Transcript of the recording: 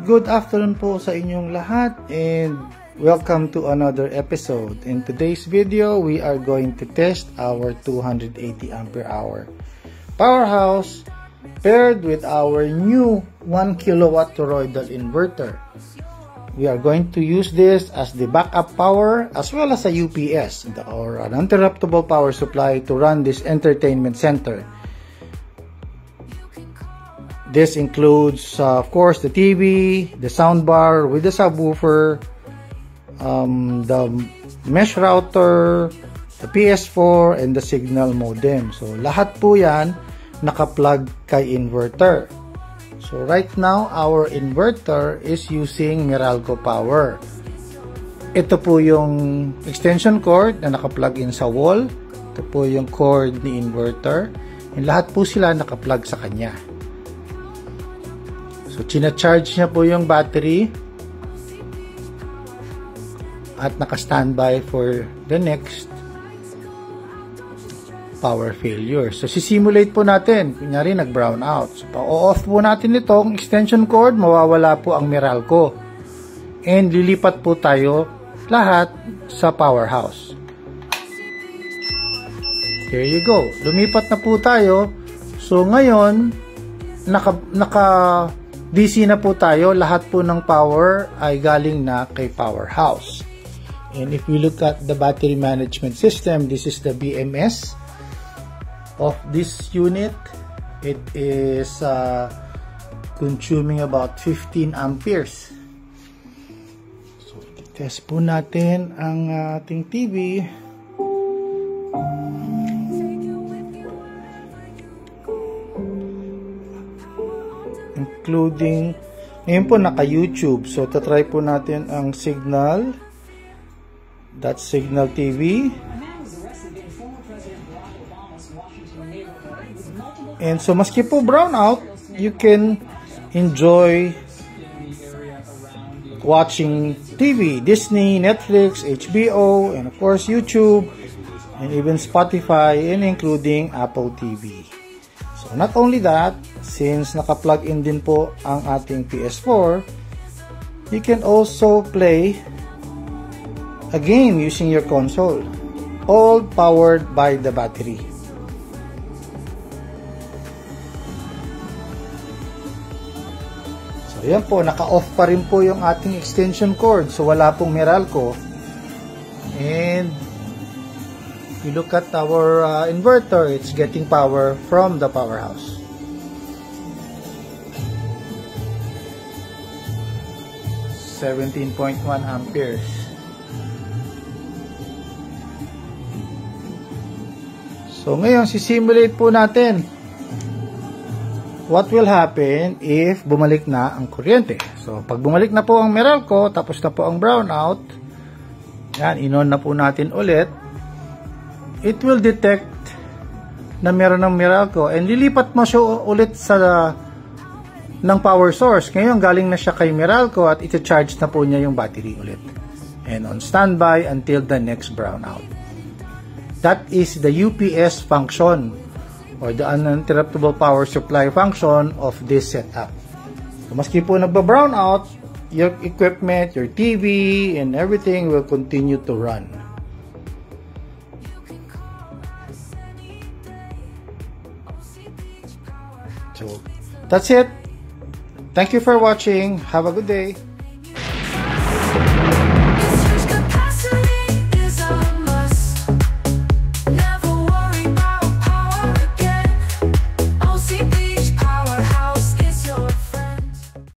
Good afternoon po sa inyong lahat and welcome to another episode. In today's video, we are going to test our 280 ampere hour powerhouse paired with our new 1 kilowatt toroidal inverter. We are going to use this as the backup power as well as a UPS or an uninterruptible power supply to run this entertainment center. This includes, of course, the TV, the soundbar with the subwoofer, the mesh router, the PS4, and the signal modem. So, lahat po yan naka-plug kay inverter. So, right now, our inverter is using Meralco power. Ito po yung extension cord na naka-plug in sa wall. Ito po yung cord ni inverter. And lahat po sila naka-plug sa kanya. So, china-charge niya po yung battery at naka-standby for the next power failure. So, sisimulate po natin. Kunyari, nag-brown out. So, pa-off po natin itong extension cord, mawawala po ang Meralco. And lilipat po tayo lahat sa powerhouse. There you go. Lumipat na po tayo. So, ngayon, naka DC na po tayo, lahat po ng power ay galing na kay powerhouse. And if we look at the battery management system, this is the BMS of this unit. It is consuming about 15 amperes. So, test po natin ang ating TV. Including, ngayon po naka-YouTube. So, tatry po natin ang Signal. That's Signal TV. And so, maski po brown out, you can enjoy watching TV, Disney, Netflix, HBO, and of course, YouTube, and even Spotify, and including Apple TV. So, not only that, since naka-plug in din po ang ating PS4, you can also play a game using your console, all powered by the battery. So, yan po, naka-off pa rin po yung ating extension cord. So, wala pong Meralco. And if you look at our inverter, it's getting power from the powerhouse. .1 amperes. So, ngayon, sisimulate po natin what will happen if bumalik na ang kuryente. So, pag bumalik na po ang Meralco, tapos na po ang brownout, yan, inon na po natin ulit, it will detect na meron ng Meralco and lilipat mo siya ulit sa ng power source. Ngayon, galing na siya kay Meralco at ita-charge na po niya yung battery ulit. And on standby until the next brownout. That is the UPS function or the uninterruptible power supply function of this setup. So, maski po nagba-brownout, your equipment, your TV, and everything will continue to run. So, that's it. Thank you for watching. Have a good day.